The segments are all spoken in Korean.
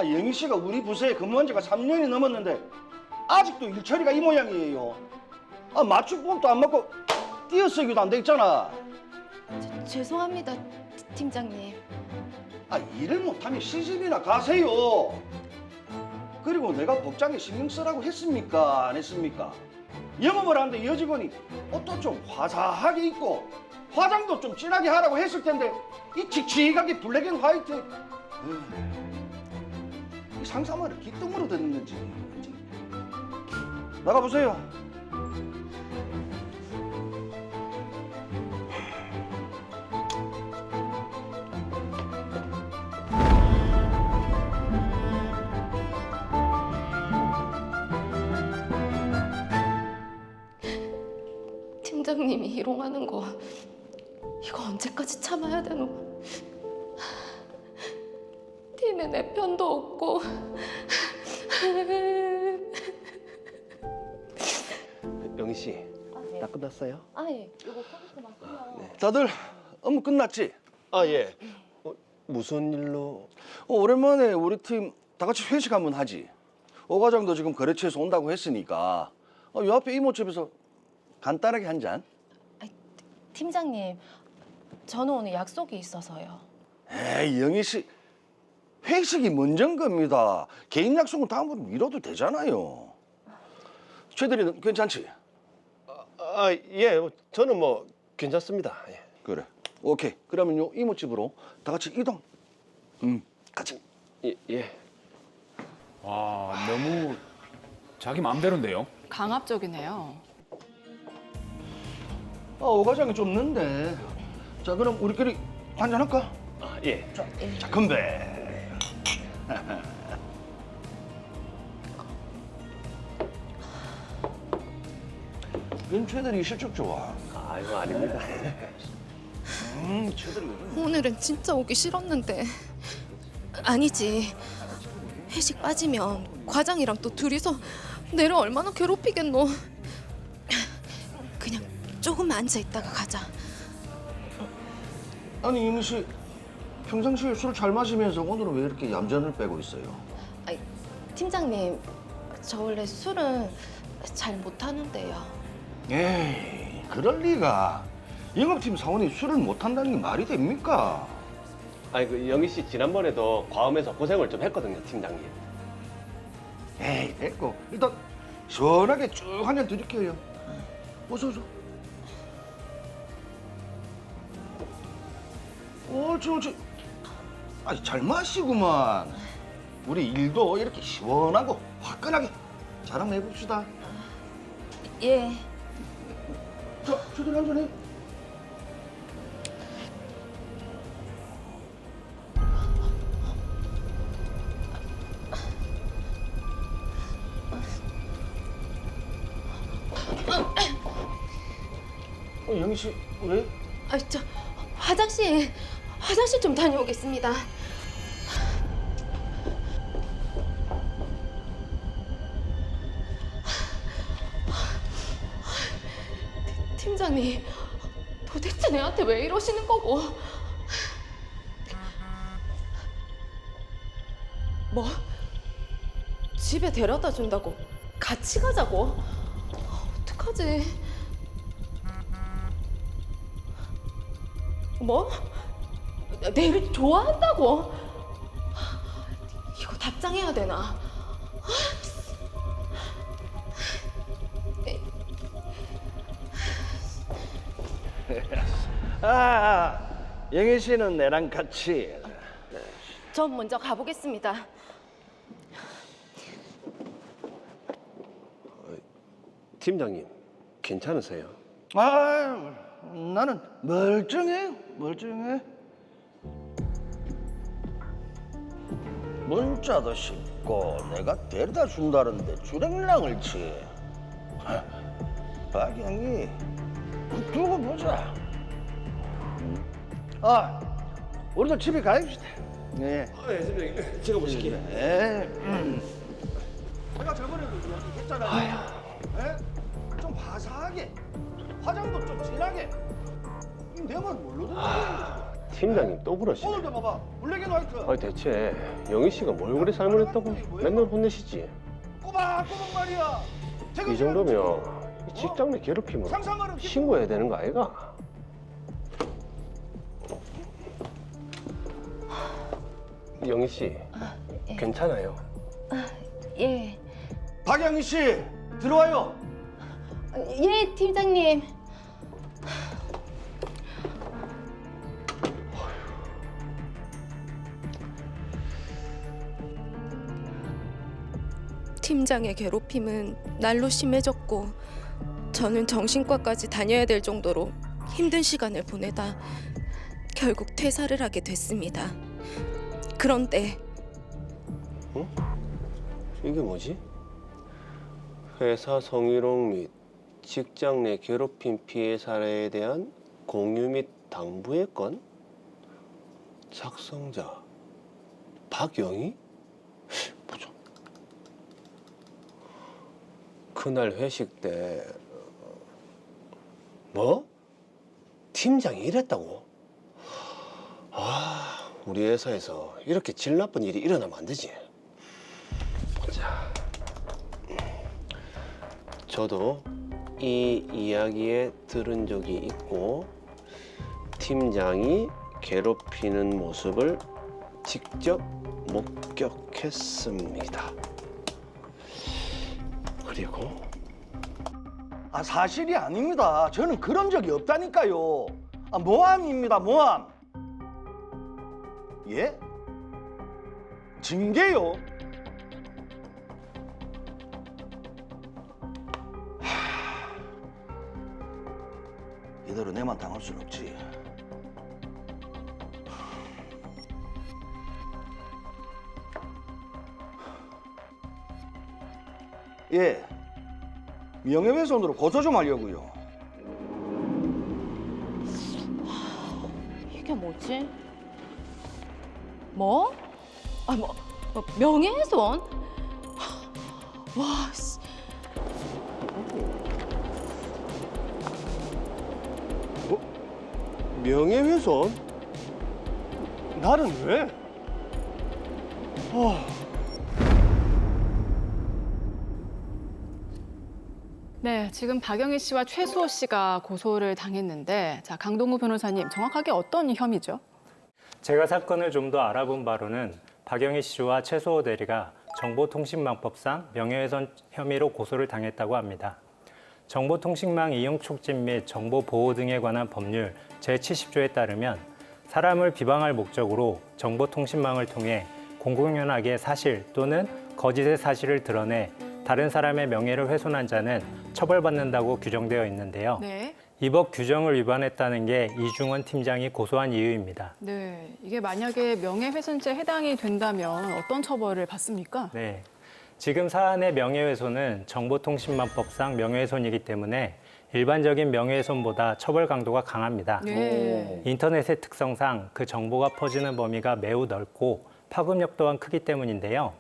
영희 씨가 우리 부서에 근무한 지가 3년이 넘었는데 아직도 일처리가 이 모양이에요. 맞춤법도 안 맞고 띄어쓰기도 안 돼 있잖아. 죄송합니다, 팀장님. 일을 못하면 시집이나 가세요. 그리고 내가 복장에 신경 쓰라고 했습니까? 안 했습니까? 영업을 하는데 여직원이 옷도 좀 화사하게 입고 화장도 좀 진하게 하라고 했을 텐데 이 칙칙하게 블랙 앤 화이트. 이 상사말을 기똥으로 듣는 건지. 나가보세요. 팀장님이 희롱하는 거 이거 언제까지 참아야 되노? 팀에 내 편도 없고. 영희 씨, 다 끝났어요? 예. 이거 컴퓨터만 끄면. 다들 업무 끝났지? 예. 무슨 일로? 오랜만에 우리 팀 다 같이 회식 한번 하지. 오 과장도 지금 거래처에서 온다고 했으니까 요 앞에 이모집에서 간단하게 한 잔. 팀장님, 저는 오늘 약속이 있어서요. 에이, 영희 씨, 회식이 먼저인 겁니다. 개인 약속은 다음으로 미뤄도 되잖아요. 최대리는 괜찮지? 예. 저는 뭐 괜찮습니다. 예. 그래. 오케이. 그러면 요 이모집으로 다 같이 이동. 같이. 예. 와, 너무 자기 마음대로인데요. 강압적이네요. 오 과장이 좀 늦네. 자, 그럼 우리끼리 한잔 할까? 예. 자, 건배. 최대리 실적 좋아. 아이고, 아닙니다. 최대리 요즘 오늘은 진짜 오기 싫었는데. 아니지. 회식 빠지면 과장이랑 또 둘이서 내를 얼마나 괴롭히겠노. 그냥 조금만 앉아 있다가 가자. 아니 이미 씨 평상시에 술 잘 마시면서 오늘은 왜 이렇게 얌전을 빼고 있어요? 팀장님, 저 원래 술은 잘 못하는데요. 에이 그럴 리가. 영업팀 사원이 술을 못한다는 게 말이 됩니까? 영희 씨 지난번에도 과음해서 고생을 좀 했거든요, 팀장님. 에이 됐고 일단 시원하게 쭉 한 잔 드릴게요. 어서. 옳지. 잘 마시구만. 우리 일도 이렇게 시원하고 화끈하게 잘 한번 해봅시다. 예. 자, 저들 한잔 해. 영희 씨 왜? 저 화장실 좀 다녀오겠습니다. 팀장님, 도대체 내한테 왜 이러시는 거고? 뭐? 집에 데려다 준다고? 같이 가자고? 어떡하지? 뭐? 내를 좋아한다고? 이거 답장해야 되나? 영희 씨는 내랑 같이. 전 먼저 가보겠습니다. 팀장님, 괜찮으세요? 나는 멀쩡해. 문자도 씹고 내가 데려다 준다는데 주랭랑을 치. 박영희, 두고 보자. 우리도 집에 가야겠다. 네. 예, 팀장님. 제가 보실게요. 내가 저번에도 이야기했잖아요. 좀 화사하게, 화장도 좀 진하게. 내 말 뭘로 듣는 거예요? 팀장님 또 그러시네. 오늘도 봐봐. 블랙 앤 화이트. 아니 대체 영희 씨가 뭘 그리 잘못했다고 맨날 혼내시지? 꼬박꼬박 말이야. 이 정도면 이 직장 내 괴롭힘은 상상하는 신고해야 되는 거 아이가? 영희 씨, 괜찮아요? 예. 박영희 씨 들어와요. 예, 팀장님. 팀장의 괴롭힘은 날로 심해졌고 저는 정신과까지 다녀야 될 정도로 힘든 시간을 보내다 결국 퇴사를 하게 됐습니다. 그런데 이게 뭐지? 회사 성희롱 및 직장 내 괴롭힘 피해 사례에 대한 공유 및 당부의 건? 작성자 박영희? 보자. 그날 회식 때 뭐? 팀장이 이랬다고? 아, 우리 회사에서 이렇게 질 나쁜 일이 일어나면 안 되지. 자, 저도 이 이야기에 들은 적이 있고 팀장이 괴롭히는 모습을 직접 목격했습니다. 그리고 아 사실이 아닙니다. 저는 그런 적이 없다니까요. 아 모함입니다. 모함. 예? 징계요? 이대로 내만 당할 순 없지. 예, 명예훼손으로 고소 좀 하려고요. 이게 뭐지? 뭐? 아, 명예훼손? 와, 씨. 명예훼손? 나는 왜? 네, 지금 박영희 씨와 최수호 씨가 고소를 당했는데, 자, 강동구 변호사님, 정확하게 어떤 혐의죠? 제가 사건을 좀 더 알아본 바로는 박영희 씨와 최수호 대리가 정보통신망법상 명예훼손 혐의로 고소를 당했다고 합니다. 정보통신망 이용 촉진 및 정보 보호 등에 관한 법률 제70조에 따르면 사람을 비방할 목적으로 정보통신망을 통해 공공연하게 사실 또는 거짓의 사실을 드러내 다른 사람의 명예를 훼손한 자는 처벌받는다고 규정되어 있는데요. 네. 이 법 규정을 위반했다는 게 이중원 팀장이 고소한 이유입니다. 네, 이게 만약에 명예훼손죄에 해당이 된다면 어떤 처벌을 받습니까? 네, 지금 사안의 명예훼손은 정보통신망법상 명예훼손이기 때문에 일반적인 명예훼손보다 처벌 강도가 강합니다. 네. 인터넷의 특성상 그 정보가 퍼지는 범위가 매우 넓고 파급력 또한 크기 때문인데요.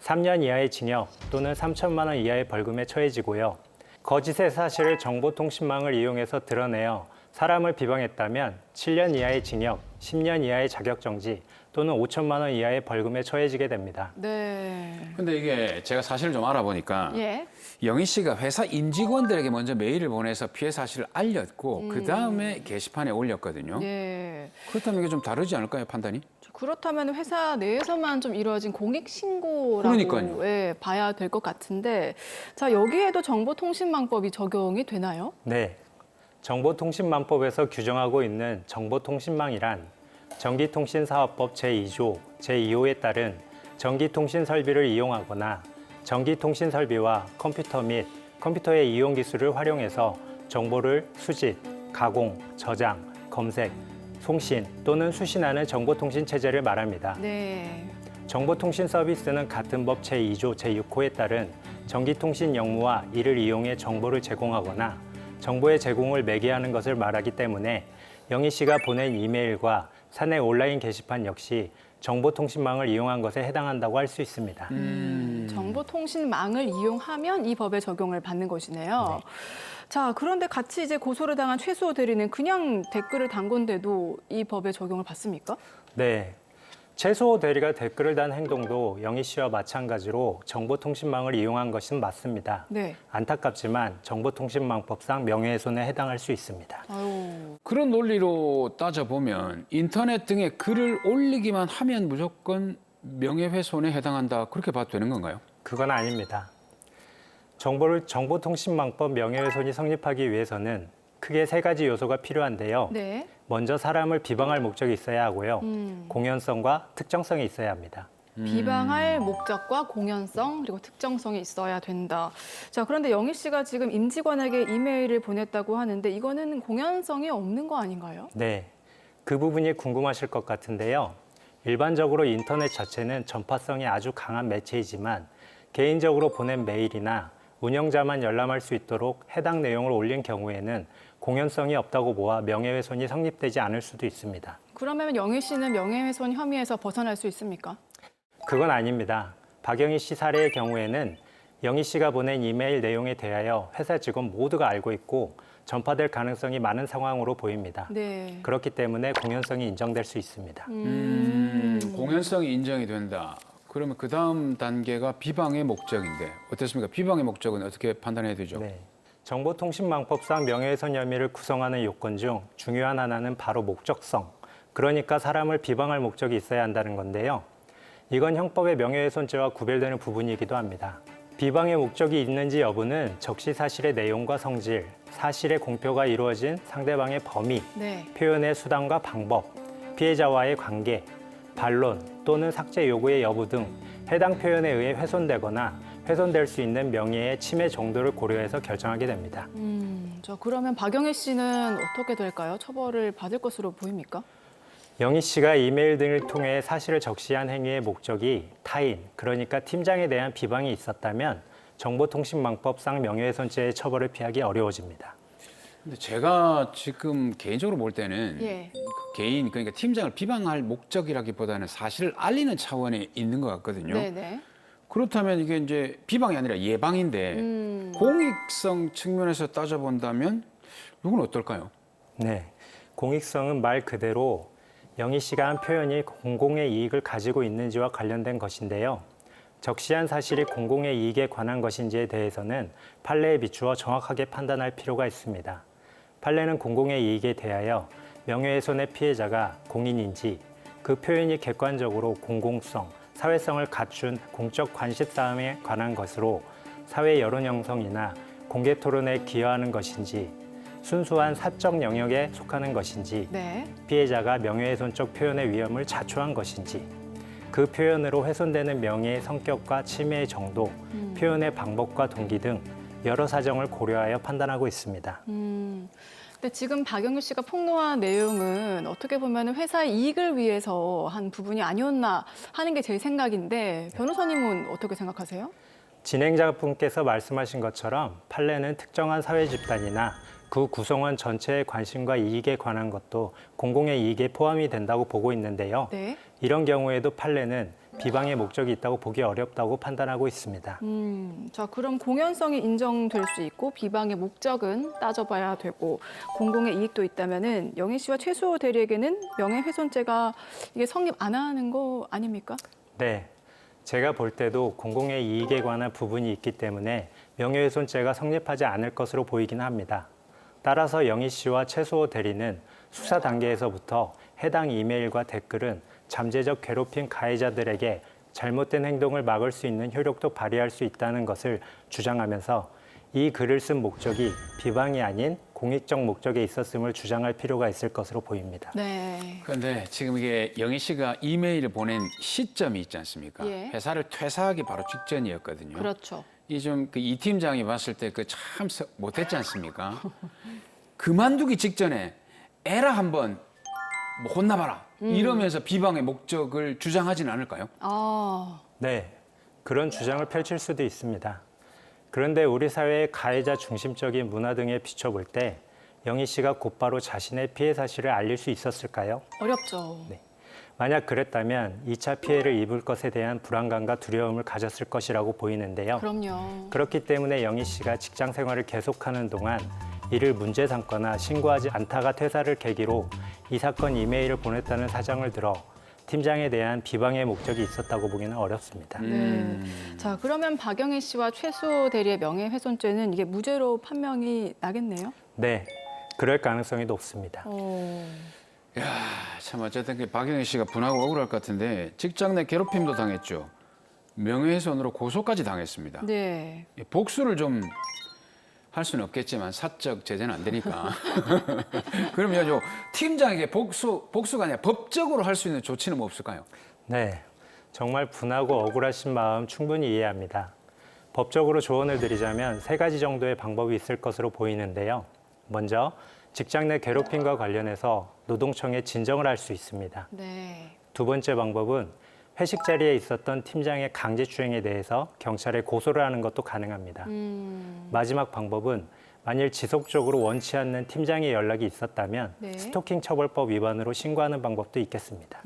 3년 이하의 징역 또는 3천만 원 이하의 벌금에 처해지고요. 거짓의 사실을 정보통신망을 이용해서 드러내어 사람을 비방했다면 7년 이하의 징역, 10년 이하의 자격정지 또는 5천만 원 이하의 벌금에 처해지게 됩니다. 네. 근데 이게 제가 사실을 좀 알아보니까 예. 영희 씨가 회사 임직원들에게 먼저 메일을 보내서 피해 사실을 알렸고 그 다음에 게시판에 올렸거든요. 예. 그렇다면 이게 좀 다르지 않을까요, 판단이? 그렇다면 회사 내에서만 좀 이루어진 공익신고라고 그러니까요. 예, 봐야 될 것 같은데, 자, 여기에도 정보통신망법이 적용이 되나요? 네, 정보통신망법에서 규정하고 있는 정보통신망이란 전기통신사업법 제2조, 제2호에 따른 전기통신 설비를 이용하거나 전기통신 설비와 컴퓨터 및 컴퓨터의 이용 기술을 활용해서 정보를 수집, 가공, 저장, 검색, 송신 또는 수신하는 정보통신 체제를 말합니다. 네. 정보통신 서비스는 같은 법 제2조, 제6호에 따른 전기통신 영무와 이를 이용해 정보를 제공하거나 정보의 제공을 매개하는 것을 말하기 때문에 영희 씨가 보낸 이메일과 사내 온라인 게시판 역시 정보통신망을 이용한 것에 해당한다고 할 수 있습니다. 정보통신망을 이용하면 이 법의 적용을 받는 것이네요. 자, 그런데 같이 이제 고소를 당한 최수호 대리는 그냥 댓글을 단 건데도 이 법의 적용을 받습니까? 네. 최수호 대리가 댓글을 단 행동도 영희 씨와 마찬가지로 정보통신망을 이용한 것은 맞습니다. 네. 안타깝지만 정보통신망법상 명예훼손에 해당할 수 있습니다. 아유. 그런 논리로 따져보면 인터넷 등에 글을 올리기만 하면 무조건 명예훼손에 해당한다 그렇게 봐도 되는 건가요? 그건 아닙니다. 정보통신망법 명예훼손이 성립하기 위해서는 크게 세 가지 요소가 필요한데요. 네. 먼저 사람을 비방할 목적이 있어야 하고요. 공연성과 특정성이 있어야 합니다. 비방할 목적과 공연성 그리고 특정성이 있어야 된다. 자, 그런데 영희 씨가 지금 임직원에게 이메일을 보냈다고 하는데 이거는 공연성이 없는 거 아닌가요? 네, 그 부분이 궁금하실 것 같은데요. 일반적으로 인터넷 자체는 전파성이 아주 강한 매체이지만 개인적으로 보낸 메일이나 운영자만 열람할 수 있도록 해당 내용을 올린 경우에는 공연성이 없다고 보아 명예훼손이 성립되지 않을 수도 있습니다. 그러면 영희 씨는 명예훼손 혐의에서 벗어날 수 있습니까? 그건 아닙니다. 박영희 씨 사례의 경우에는 영희 씨가 보낸 이메일 내용에 대하여 회사 직원 모두가 알고 있고 전파될 가능성이 많은 상황으로 보입니다. 네. 그렇기 때문에 공연성이 인정될 수 있습니다. 공연성이 인정이 된다. 그러면 그 다음 단계가 비방의 목적인데 어떻습니까? 비방의 목적은 어떻게 판단해야 되죠? 네. 정보통신망법상 명예훼손 혐의를 구성하는 요건 중 중요한 하나는 바로 목적성. 그러니까 사람을 비방할 목적이 있어야 한다는 건데요. 이건 형법의 명예훼손죄와 구별되는 부분이기도 합니다. 비방의 목적이 있는지 여부는 적시 사실의 내용과 성질, 사실의 공표가 이루어진 상대방의 범위, 네. 표현의 수단과 방법, 피해자와의 관계, 반론 또는 삭제 요구의 여부 등 해당 표현에 의해 훼손되거나 훼손될 수 있는 명예의 침해 정도를 고려해서 결정하게 됩니다. 자, 그러면 박영희 씨는 어떻게 될까요? 처벌을 받을 것으로 보입니까? 영희 씨가 이메일 등을 통해 사실을 적시한 행위의 목적이 타인, 그러니까 팀장에 대한 비방이 있었다면 정보통신망법상 명예훼손죄의 처벌을 피하기 어려워집니다. 근데 제가 지금 개인적으로 볼 때는 예. 그 개인 그러니까 팀장을 비방할 목적이라기보다는 사실을 알리는 차원에 있는 것 같거든요. 네네. 그렇다면 이게 이제 비방이 아니라 예방인데 공익성 측면에서 따져본다면 이건 어떨까요? 네, 공익성은 말 그대로 영희 씨가 한 표현이 공공의 이익을 가지고 있는지와 관련된 것인데요. 적시한 사실이 공공의 이익에 관한 것인지에 대해서는 판례에 비추어 정확하게 판단할 필요가 있습니다. 판례는 공공의 이익에 대하여 명예훼손의 피해자가 공인인지 그 표현이 객관적으로 공공성, 사회성을 갖춘 공적 관심사항에 관한 것으로 사회 여론 형성이나 공개 토론에 기여하는 것인지 순수한 사적 영역에 속하는 것인지 네. 피해자가 명예훼손적 표현의 위험을 자초한 것인지 그 표현으로 훼손되는 명예의 성격과 침해의 정도, 표현의 방법과 동기 등 여러 사정을 고려하여 판단하고 있습니다. 근데 지금 박영희 씨가 폭로한 내용은 어떻게 보면 회사의 이익을 위해서 한 부분이 아니었나 하는 게 제 생각인데 변호사님은 어떻게 생각하세요? 진행자분께서 말씀하신 것처럼 판례는 특정한 사회 집단이나 그 구성원 전체의 관심과 이익에 관한 것도 공공의 이익에 포함이 된다고 보고 있는데요. 네. 이런 경우에도 판례는 비방의 목적이 있다고 보기 어렵다고 판단하고 있습니다. 자, 그럼 공연성이 인정될 수 있고 비방의 목적은 따져봐야 되고 공공의 이익도 있다면은 영희 씨와 최수호 대리에게는 명예훼손죄가 이게 성립 안 하는 거 아닙니까? 네, 제가 볼 때도 공공의 이익에 관한 부분이 있기 때문에 명예훼손죄가 성립하지 않을 것으로 보이긴 합니다. 따라서 영희 씨와 최수호 대리는 수사 단계에서부터 해당 이메일과 댓글은 잠재적 괴롭힘 가해자들에게 잘못된 행동을 막을 수 있는 효력도 발휘할 수 있다는 것을 주장하면서 이 글을 쓴 목적이 비방이 아닌 공익적 목적에 있었음을 주장할 필요가 있을 것으로 보입니다. 네. 그런데 지금 이게 영희 씨가 이메일을 보낸 시점이 있지 않습니까? 예. 회사를 퇴사하기 바로 직전이었거든요. 그렇죠. 이 좀 그 이 팀장이 봤을 때 그 참 못했지 않습니까? 그만두기 직전에 에라 한번 뭐 혼나봐라 이러면서 비방의 목적을 주장하지는 않을까요? 아, 네, 그런 주장을 펼칠 수도 있습니다. 그런데 우리 사회의 가해자 중심적인 문화 등에 비춰볼 때 영희 씨가 곧바로 자신의 피해 사실을 알릴 수 있었을까요? 어렵죠. 네. 만약 그랬다면 2차 피해를 입을 것에 대한 불안감과 두려움을 가졌을 것이라고 보이는데요. 그럼요. 그렇기 때문에 영희 씨가 직장 생활을 계속하는 동안 이를 문제 삼거나 신고하지 않다가 퇴사를 계기로 이 사건 이메일을 보냈다는 사정을 들어 팀장에 대한 비방의 목적이 있었다고 보기는 어렵습니다. 네. 자, 그러면 박영희 씨와 최수호 대리의 명예훼손죄는 이게 무죄로 판명이 나겠네요? 네, 그럴 가능성이 높습니다. 야, 참 어쨌든 그 박영희 씨가 분하고 억울할 것 같은데 직장 내 괴롭힘도 당했죠. 명예훼손으로 고소까지 당했습니다. 네. 복수를 좀 할 수는 없겠지만 사적 제재는 안 되니까. 그러면 요 팀장에게 복수가 아니라 법적으로 할 수 있는 조치는 뭐 없을까요? 네, 정말 분하고 억울하신 마음 충분히 이해합니다. 법적으로 조언을 드리자면 3가지 정도의 방법이 있을 것으로 보이는데요. 먼저 직장 내 괴롭힘과 관련해서 노동청에 진정을 할 수 있습니다. 네. 2번째 방법은 회식 자리에 있었던 팀장의 강제추행에 대해서 경찰에 고소를 하는 것도 가능합니다. 마지막 방법은 만일 지속적으로 원치 않는 팀장의 연락이 있었다면 네. 스토킹 처벌법 위반으로 신고하는 방법도 있겠습니다.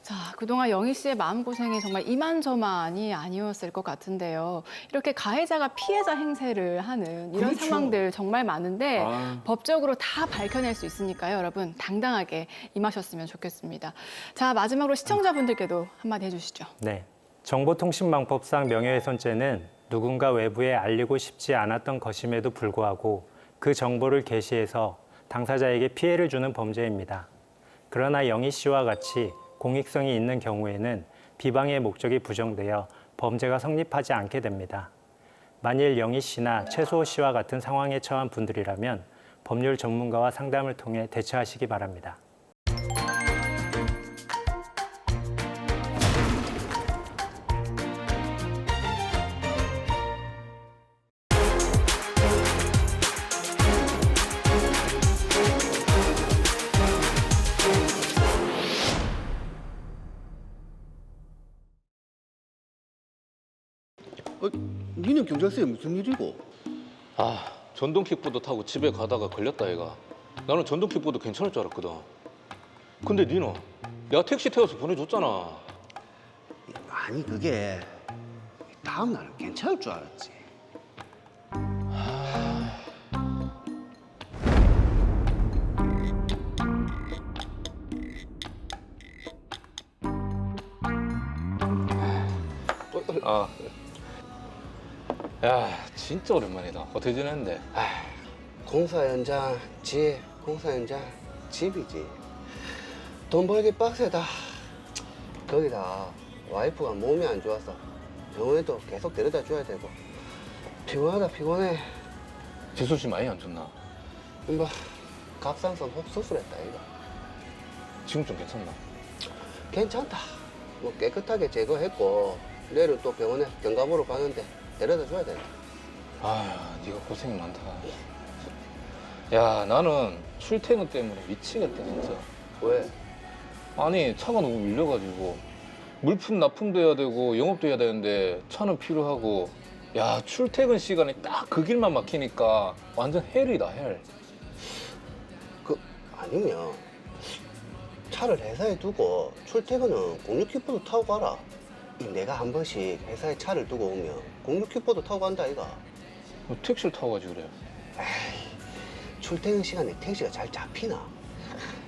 자, 그동안 영희 씨의 마음고생이 정말 이만저만이 아니었을 것 같은데요. 이렇게 가해자가 피해자 행세를 하는 이런 그렇죠. 상황들 정말 많은데 아. 법적으로 다 밝혀낼 수 있으니까요. 여러분 당당하게 임하셨으면 좋겠습니다. 자, 마지막으로 시청자분들께도 한마디 해주시죠. 네, 정보통신망법상 명예훼손죄는 누군가 외부에 알리고 싶지 않았던 것임에도 불구하고 그 정보를 게시해서 당사자에게 피해를 주는 범죄입니다. 그러나 영희 씨와 같이 공익성이 있는 경우에는 비방의 목적이 부정되어 범죄가 성립하지 않게 됩니다. 만일 영희 씨나 최수호 씨와 같은 상황에 처한 분들이라면 법률 전문가와 상담을 통해 대처하시기 바랍니다. 니는 경찰서에 무슨 일이고? 아, 전동 킥보드 타고 집에 가다가 걸렸다 얘가. 나는 전동 킥보드 괜찮을 줄 알았거든. 근데 니는 내가 택시 태워서 보내줬잖아. 아니 그게 다음 날은 괜찮을 줄 알았지. 아, 야, 진짜 오랜만이다. 어떻게 지냈는데? 공사 현장 집, 공사 현장 집이지. 돈 벌기 빡세다. 거기다 와이프가 몸이 안 좋아서 병원에도 계속 데려다 줘야 되고 피곤하다 피곤해. 지수 씨 많이 안 좋나? 뭐 갑상선 혹 수술했다 이거. 지금 좀 괜찮나? 괜찮다. 뭐 깨끗하게 제거했고 내일은 또 병원에 경감으로 가는데 데려다 줘야 된다. 아, 네가 고생이 많다. 야, 나는 출퇴근 때문에 미치겠다 진짜. 왜? 아니, 차가 너무 밀려가지고 물품 납품도 해야 되고 영업도 해야 되는데 차는 필요하고, 야, 출퇴근 시간에 딱 그 길만 막히니까 완전 헬이다 헬. 아니면 차를 회사에 두고 출퇴근은 공유킥보드 타고 가라. 내가 한 번씩 회사에 차를 두고 오면 공유킥보드 타고 간다 이가. 뭐 택시를 타고 가지 그래. 출퇴근 시간에 택시가 잘 잡히나?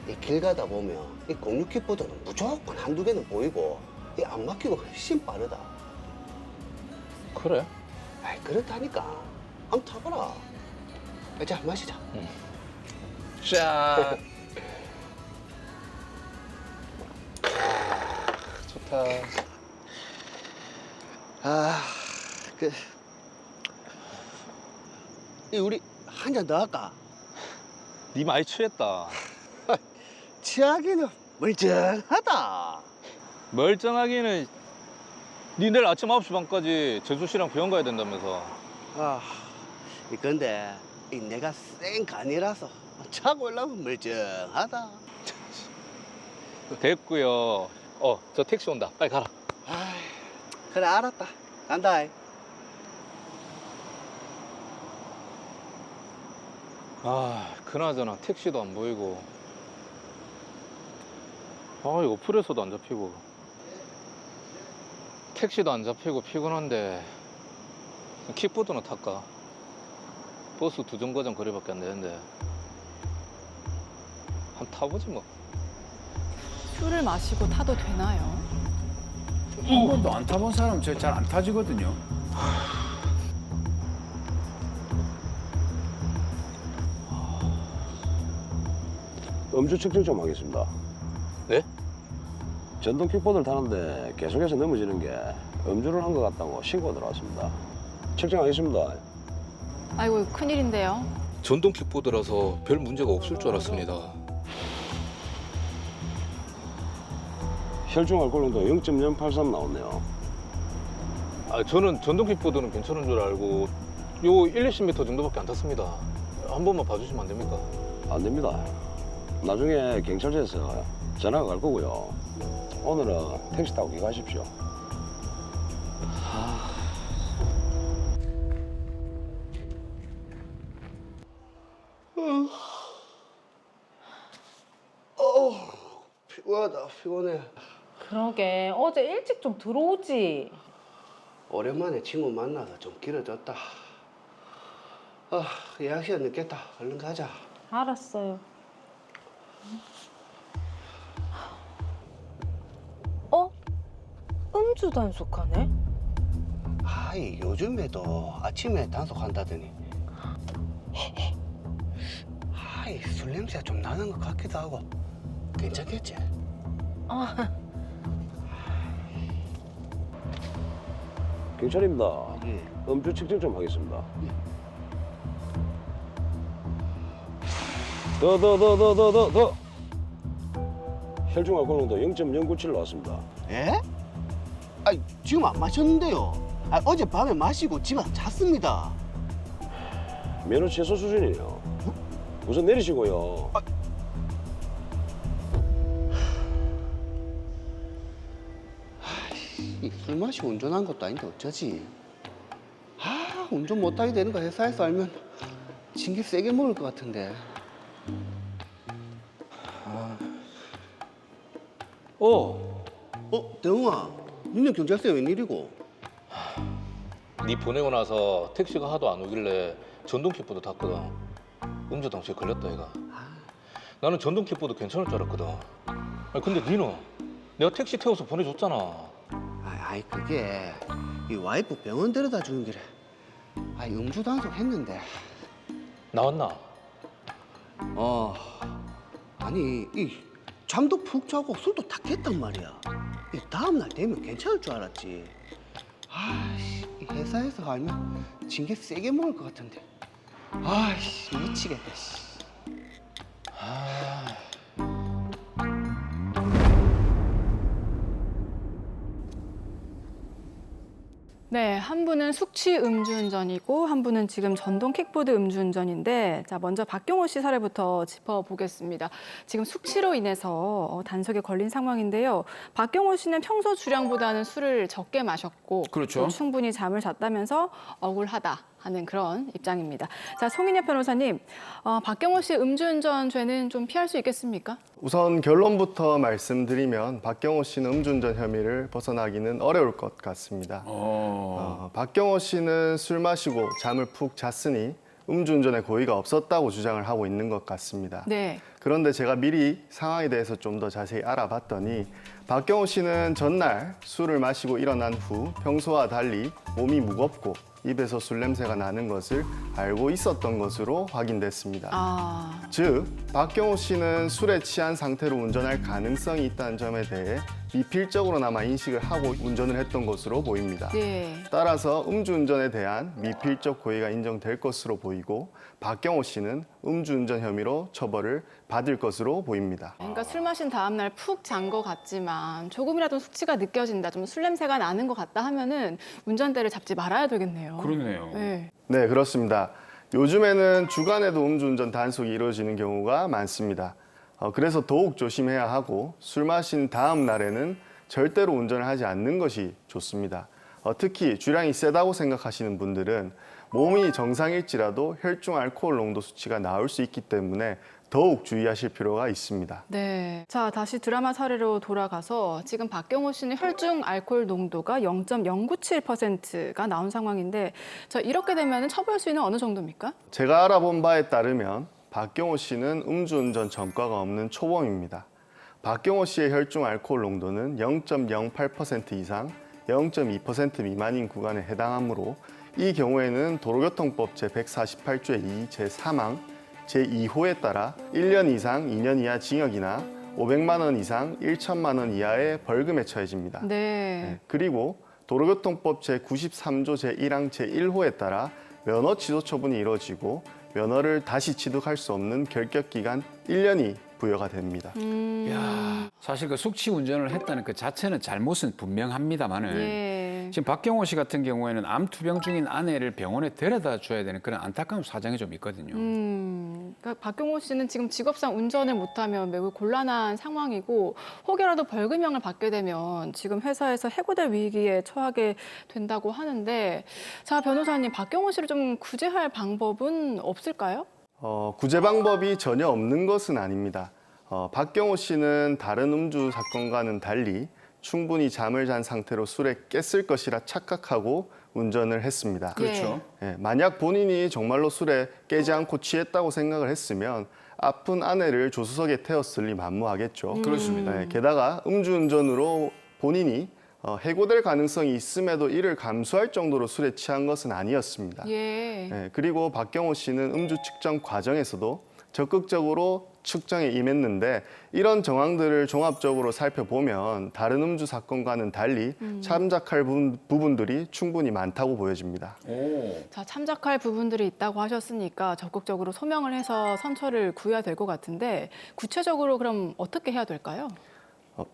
이 길 가다 보면 이 공유킥보드는 무조건 한두 개는 보이고 이 안 막히고 훨씬 빠르다. 그래? 그렇다니까. 한번 타봐라. 자, 마시자. 짠. 좋다. 우리 한 잔 더 할까? 니 많이 취했다. 취하기는 멀쩡하다. 멀쩡하기는 니 내일 아침 9시 반까지 재수 씨랑 병원 가야 된다면서. 근데 내가 센 간이라서 차고 올라면 멀쩡하다. 됐고요. 저 택시 온다. 빨리 가라. 그래 알았다. 간다. 아, 그나저나 택시도 안 보이고. 아, 이거 풀에서도 안 잡히고 택시도 안 잡히고 피곤한데 킥보드는 탈까? 버스 2정거장 거리밖에 안 되는데 한번 타보지 뭐. 술을 마시고 타도 되나요? 한 번도 안 타본 사람 저 잘 안 타지거든요. 음주 측정 좀 하겠습니다. 네? 전동 킥보드를 타는데 계속해서 넘어지는 게 음주를 한 것 같다고 신고가 들어왔습니다. 측정하겠습니다. 아이고 큰일인데요. 전동 킥보드라서 별 문제가 없을 줄 알았습니다. 혈중 알코올 농도 0.083 나왔네요. 아, 저는 전동 킥보드는 괜찮은 줄 알고 요 1, 20m 정도밖에 안 탔습니다. 한 번만 봐주시면 안 됩니까? 안 됩니다. 나중에 경찰서에서 전화가 갈 거고요. 오늘은 택시 타고 귀가하십시오. 피곤하다, 피곤해. 그러게 어제 일찍 좀 들어오지. 오랜만에 친구 만나서 좀 길어졌다. 아, 예약 시간 늦겠다. 얼른 가자. 알았어요. 어? 음주 단속하네? 아이, 요즘에도 아침에 단속한다더니. 아이, 술 냄새가 좀 나는 것 같기도 하고. 괜찮겠지? 아, 경찰입니다. 예. 음주 측정 좀 하겠습니다. 더. 혈중 알코올 농도 0.097 나왔습니다. 예? 아, 지금 안 마셨는데요. 아, 어젯밤에 마시고 집에 잤습니다. 면허 최소 수준이에요. 우선 내리시고요. 술 마시고 운전한 것도 아닌데 어쩌지? 아, 운전 못하게 되는 거 회사에서 알면 징계 세게 먹을 것 같은데. 대웅아, 니네 경찰서에 웬일이고? 네 보내고 나서 택시가 하도 안 오길래 전동 킥보드 탔거든. 음주 당시에 걸렸다 얘가. 나는 전동 킥보드 괜찮을 줄 알았거든. 아니, 근데 니는 내가 택시 태워서 보내줬잖아. 아이, 그게 이 와이프 병원 데려다 주는 길에 음주 단속 했는데. 나왔나? 아니, 이 잠도 푹 자고 술도 다 깼단 말이야. 이 다음날 되면 괜찮을 줄 알았지. 아이씨, 이 회사에서 알면 징계 세게 먹을 것 같은데. 아이씨, 미치겠다, 씨. 네, 한 분은 숙취 음주운전이고 한 분은 지금 전동 킥보드 음주운전인데, 자, 먼저 박경호 씨 사례부터 짚어보겠습니다. 지금 숙취로 인해서 단속에 걸린 상황인데요. 박경호 씨는 평소 주량보다는 술을 적게 마셨고, 그렇죠. 또 충분히 잠을 잤다면서 억울하다 하는 그런 입장입니다. 자, 송인엽 변호사님, 박경호 씨의 음주운전 죄는 좀 피할 수 있겠습니까? 우선 결론부터 말씀드리면 박경호 씨는 음주운전 혐의를 벗어나기는 어려울 것 같습니다. 박경호 씨는 술 마시고 잠을 푹 잤으니 음주운전에 고의가 없었다고 주장을 하고 있는 것 같습니다. 네. 그런데 제가 미리 상황에 대해서 좀 더 자세히 알아봤더니 박경호 씨는 전날 술을 마시고 일어난 후 평소와 달리 몸이 무겁고 입에서 술 냄새가 나는 것을 알고 있었던 것으로 확인됐습니다. 즉, 박경호 씨는 술에 취한 상태로 운전할 가능성이 있다는 점에 대해 미필적으로나마 인식을 하고 운전을 했던 것으로 보입니다. 네. 따라서 음주운전에 대한 미필적 고의가 인정될 것으로 보이고 박경호 씨는 음주운전 혐의로 처벌을 받을 것으로 보입니다. 그러니까 술 마신 다음 날 푹 잔 것 같지만 조금이라도 숙취가 느껴진다, 좀 술 냄새가 나는 것 같다 하면은 운전대를 잡지 말아야 되겠네요. 그러네요. 네. 네, 그렇습니다. 요즘에는 주간에도 음주운전 단속이 이루어지는 경우가 많습니다. 그래서 더욱 조심해야 하고 술 마신 다음 날에는 절대로 운전을 하지 않는 것이 좋습니다. 특히 주량이 세다고 생각하시는 분들은 몸이 정상일지라도 혈중 알코올 농도 수치가 나올 수 있기 때문에 더욱 주의하실 필요가 있습니다. 네. 자, 다시 드라마 사례로 돌아가서 지금 박경호 씨는 혈중 알코올 농도가 0.097%가 나온 상황인데 자, 이렇게 되면 처벌 수위는 어느 정도입니까? 제가 알아본 바에 따르면 박경호 씨는 음주운전 전과가 없는 초범입니다. 박경호 씨의 혈중 알코올 농도는 0.08% 이상 0.2% 미만인 구간에 해당하므로 이 경우에는 도로교통법 제148조의 2 제3항 제2호에 따라 1년 이상 2년 이하 징역이나 500만 원 이상 1천만 원 이하의 벌금에 처해집니다. 네. 그리고 도로교통법 제93조 제1항 제1호에 따라 면허 취소 처분이 이루어지고 면허를 다시 취득할 수 없는 결격 기간 1년이 부여가 됩니다. 야, 사실 그 숙취 운전을 했다는 그 자체는 잘못은 분명합니다만은 예. 지금 박경호 씨 같은 경우에는 암 투병 중인 아내를 병원에 데려다 줘야 되는 그런 안타까운 사정이 좀 있거든요. 그러니까 박경호 씨는 지금 직업상 운전을 못하면 매우 곤란한 상황이고 혹여라도 벌금형을 받게 되면 지금 회사에서 해고될 위기에 처하게 된다고 하는데 자, 변호사님, 박경호 씨를 좀 구제할 방법은 없을까요? 구제 방법이 전혀 없는 것은 아닙니다. 박경호 씨는 다른 음주 사건과는 달리 충분히 잠을 잔 상태로 술에 깼을 것이라 착각하고 운전을 했습니다. 그렇죠. 예, 만약 본인이 정말로 술에 깨지 않고 취했다고 생각을 했으면 아픈 아내를 조수석에 태웠을 리 만무하겠죠. 그렇습니다. 예, 게다가 음주운전으로 본인이 해고될 가능성이 있음에도 이를 감수할 정도로 술에 취한 것은 아니었습니다. 예. 예, 그리고 박경호 씨는 음주 측정 과정에서도 적극적으로 측정에 임했는데 이런 정황들을 종합적으로 살펴보면 다른 음주 사건과는 달리 참작할 부분들이 충분히 많다고 보여집니다. 자, 참작할 부분들이 있다고 하셨으니까 적극적으로 소명을 해서 선처를 구해야 될 것 같은데 구체적으로 그럼 어떻게 해야 될까요?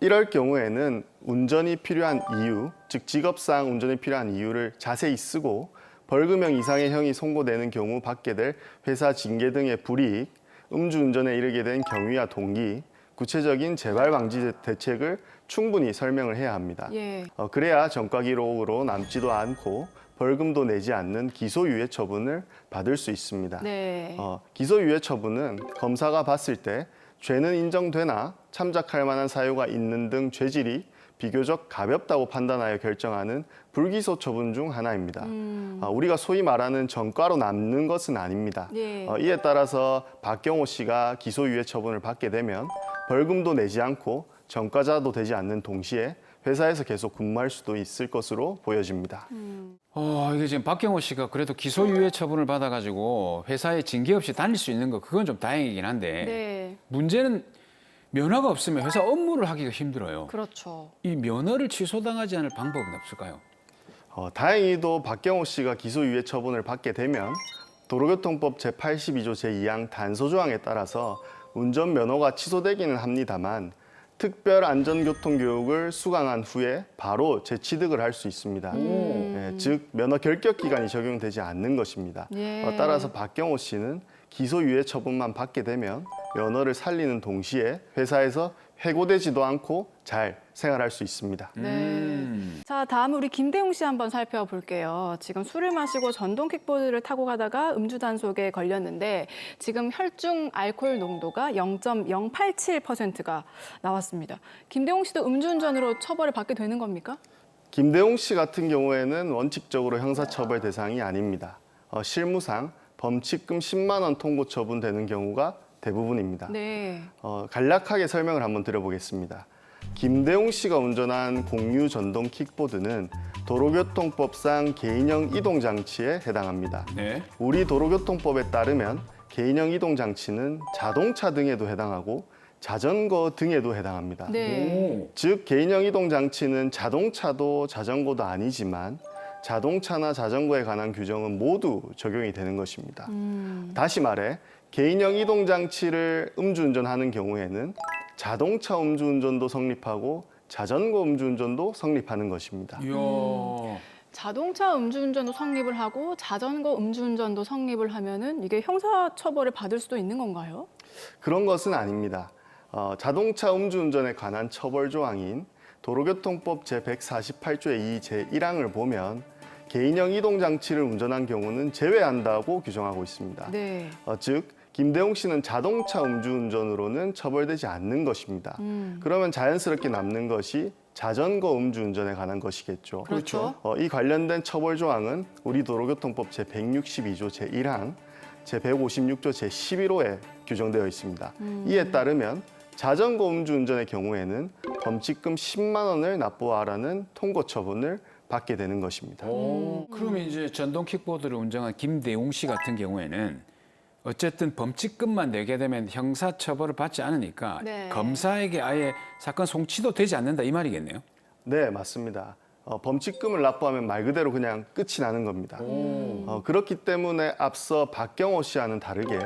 이럴 경우에는 운전이 필요한 이유, 즉 직업상 운전이 필요한 이유를 자세히 쓰고 벌금형 이상의 형이 선고되는 경우 받게 될 회사 징계 등의 불이익, 음주운전에 이르게 된 경위와 동기, 구체적인 재발 방지 대책을 충분히 설명을 해야 합니다. 예. 그래야 전과 기록으로 남지도 않고 벌금도 내지 않는 기소유예 처분을 받을 수 있습니다. 네. 기소유예 처분은 검사가 봤을 때 죄는 인정되나 참작할 만한 사유가 있는 등 죄질이 비교적 가볍다고 판단하여 결정하는 불기소 처분 중 하나입니다. 우리가 소위 말하는 전과로 남는 것은 아닙니다. 예. 이에 따라서 박경호 씨가 기소유예 처분을 받게 되면 벌금도 내지 않고 전과자도 되지 않는 동시에 회사에서 계속 근무할 수도 있을 것으로 보여집니다. 이게 지금 박경호 씨가 그래도 기소유예 처분을 받아가지고 회사에 징계 없이 다닐 수 있는 거 그건 좀 다행이긴 한데 네. 문제는 면허가 없으면 회사 업무를 하기가 힘들어요. 그렇죠. 이 면허를 취소당하지 않을 방법은 없을까요? 다행히도 박경호 씨가 기소유예 처분을 받게 되면 도로교통법 제82조 제2항 단서조항에 따라서 운전면허가 취소되기는 합니다만 특별 안전교통교육을 수강한 후에 바로 재취득을 할 수 있습니다. 즉 면허 결격 기간이 적용되지 않는 것입니다. 예. 따라서 박경호 씨는 기소유예 처분만 받게 되면 면허를 살리는 동시에 회사에서 해고되지도 않고 잘 생활할 수 있습니다. 네. 자, 다음 우리 김대웅 씨 한번 살펴볼게요. 지금 술을 마시고 전동 킥보드를 타고 가다가 음주 단속에 걸렸는데 지금 혈중 알코올 농도가 0.087%가 나왔습니다. 김대웅 씨도 음주운전으로 처벌을 받게 되는 겁니까? 김대웅 씨 같은 경우에는 원칙적으로 형사처벌 대상이 아닙니다. 실무상 범칙금 10만 원 통고 처분되는 경우가 대부분입니다. 네. 간략하게 설명을 한번 드려보겠습니다. 김대웅 씨가 운전한 공유 전동 킥보드는 도로교통법상 개인형 이동장치에 해당합니다. 네. 우리 도로교통법에 따르면 개인형 이동장치는 자동차 등에도 해당하고 자전거 등에도 해당합니다. 네. 즉 개인형 이동장치는 자동차도 자전거도 아니지만 자동차나 자전거에 관한 규정은 모두 적용이 되는 것입니다. 다시 말해 개인형 이동장치를 음주운전하는 경우에는 자동차 음주운전도 성립하고 자전거 음주운전도 성립하는 것입니다. 이야. 자동차 음주운전도 성립을 하고 자전거 음주운전도 성립을 하면은 이게 형사처벌을 받을 수도 있는 건가요? 그런 것은 아닙니다. 자동차 음주운전에 관한 처벌 조항인 도로교통법 제148조의 2 제1항을 보면 개인형 이동장치를 운전한 경우는 제외한다고 규정하고 있습니다. 네. 즉 김대웅 씨는 자동차 음주운전으로는 처벌되지 않는 것입니다. 그러면 자연스럽게 남는 것이 자전거 음주운전에 관한 것이겠죠. 그렇죠. 이 관련된 처벌 조항은 우리 도로교통법 제162조 제1항, 제156조 제11호에 규정되어 있습니다. 이에 따르면 자전거 음주운전의 경우에는 범칙금 10만 원을 납부하라는 통고 처분을 받게 되는 것입니다. 그러면 이제 전동 킥보드를 운전한 김대웅 씨 같은 경우에는 어쨌든 범칙금만 내게 되면 형사처벌을 받지 않으니까 네. 검사에게 아예 사건 송치도 되지 않는다 이 말이겠네요. 네, 맞습니다. 범칙금을 납부하면 말 그대로 그냥 끝이 나는 겁니다. 그렇기 때문에 앞서 박경호 씨와는 다르게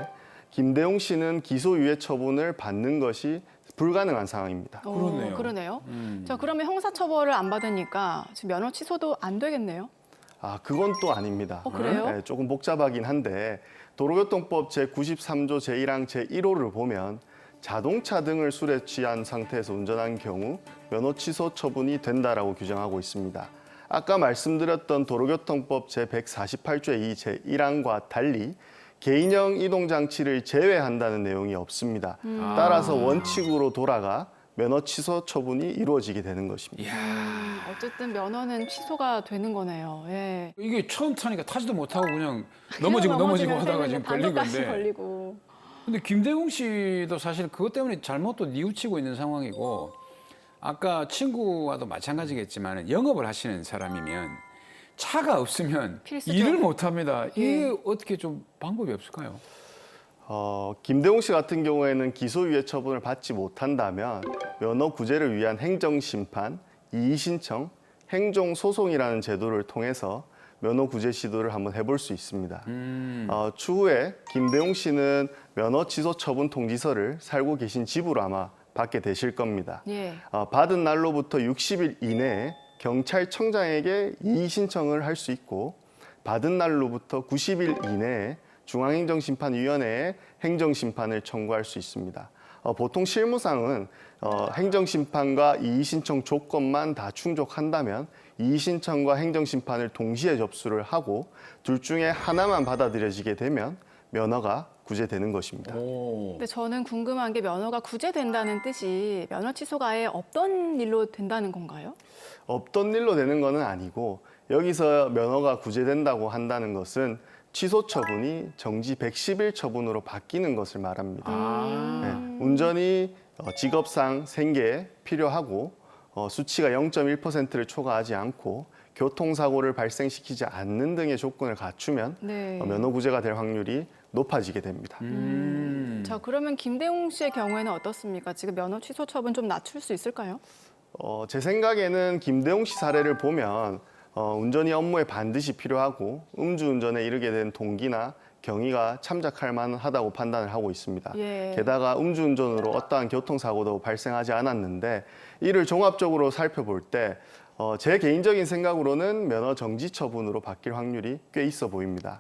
김대웅 씨는 기소유예 처분을 받는 것이 불가능한 상황입니다. 그러네요. 그러네요. 자, 그러면 형사처벌을 안 받으니까 지금 면허 취소도 안 되겠네요. 그건 또 아닙니다. 그래요? 네, 조금 복잡하긴 한데 도로교통법 제93조 제1항 제1호를 보면 자동차 등을 술에 취한 상태에서 운전한 경우 면허 취소 처분이 된다라고 규정하고 있습니다. 아까 말씀드렸던 도로교통법 제148조의 제1항과 달리 개인형 이동장치를 제외한다는 내용이 없습니다. 따라서 원칙으로 돌아가 면허 취소 처분이 이루어지게 되는 것입니다. 어쨌든 면허는 취소가 되는 거네요. 예. 이게 처음 타니까 타지도 못하고 그냥 넘어지고 하다가 지금 걸린 건데. 걸리고. 근데 김대웅 씨도 사실 그것 때문에 잘못 또 뉘우치고 있는 상황이고 아까 친구와도 마찬가지겠지만 영업을 하시는 사람이면 차가 없으면 필수죠. 일을 못 합니다. 이게 어떻게 좀 방법이 없을까요? 김대웅 씨 같은 경우에는 기소유예 처분을 받지 못한다면 면허 구제를 위한 행정심판, 이의신청, 행정소송이라는 제도를 통해서 면허 구제 시도를 한번 해볼 수 있습니다. 추후에 김대웅 씨는 면허 취소 처분 통지서를 살고 계신 집으로 아마 받게 되실 겁니다. 예. 받은 날로부터 60일 이내에 경찰청장에게 이의 신청을 할 수 있고 받은 날로부터 90일 이내에 중앙행정심판위원회에 행정심판을 청구할 수 있습니다. 보통 실무상은 행정심판과 이의신청 조건만 다 충족한다면 이의신청과 행정심판을 동시에 접수를 하고 둘 중에 하나만 받아들여지게 되면 면허가 구제되는 것입니다. 근데 저는 궁금한 게 면허가 구제된다는 뜻이 면허 취소가 아예 없던 일로 된다는 건가요? 없던 일로 되는 것은 아니고 여기서 면허가 구제된다고 한다는 것은 취소 처분이 정지 110일 처분으로 바뀌는 것을 말합니다. 네, 운전이 직업상 생계에 필요하고 수치가 0.1%를 초과하지 않고 교통사고를 발생시키지 않는 등의 조건을 갖추면 네. 면허 구제가 될 확률이 높아지게 됩니다. 자, 그러면 김대웅 씨의 경우에는 어떻습니까? 지금 면허 취소 처분 좀 낮출 수 있을까요? 제 생각에는 김대웅 씨 사례를 보면 운전이 업무에 반드시 필요하고 음주운전에 이르게 된 동기나 경위가 참작할 만하다고 판단을 하고 있습니다. 예. 게다가 음주운전으로 어떠한 교통사고도 발생하지 않았는데 이를 종합적으로 살펴볼 때 제 개인적인 생각으로는 면허 정지 처분으로 바뀔 확률이 꽤 있어 보입니다.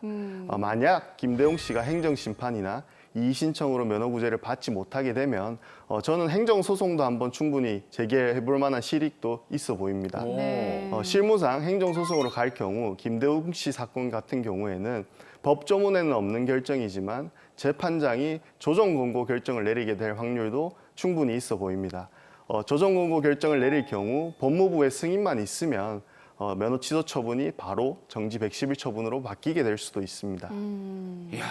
만약 김대웅 씨가 행정심판이나 이의신청으로 면허구제를 받지 못하게 되면 저는 행정소송도 한번 충분히 제기해 볼 만한 실익도 있어 보입니다. 네. 실무상 행정소송으로 갈 경우 김대웅 씨 사건 같은 경우에는 법조문에는 없는 결정이지만 재판장이 조정권고 결정을 내리게 될 확률도 충분히 있어 보입니다. 조정권고 결정을 내릴 경우 법무부의 승인만 있으면 면허 취소 처분이 바로 정지 110일 처분으로 바뀌게 될 수도 있습니다. 이야,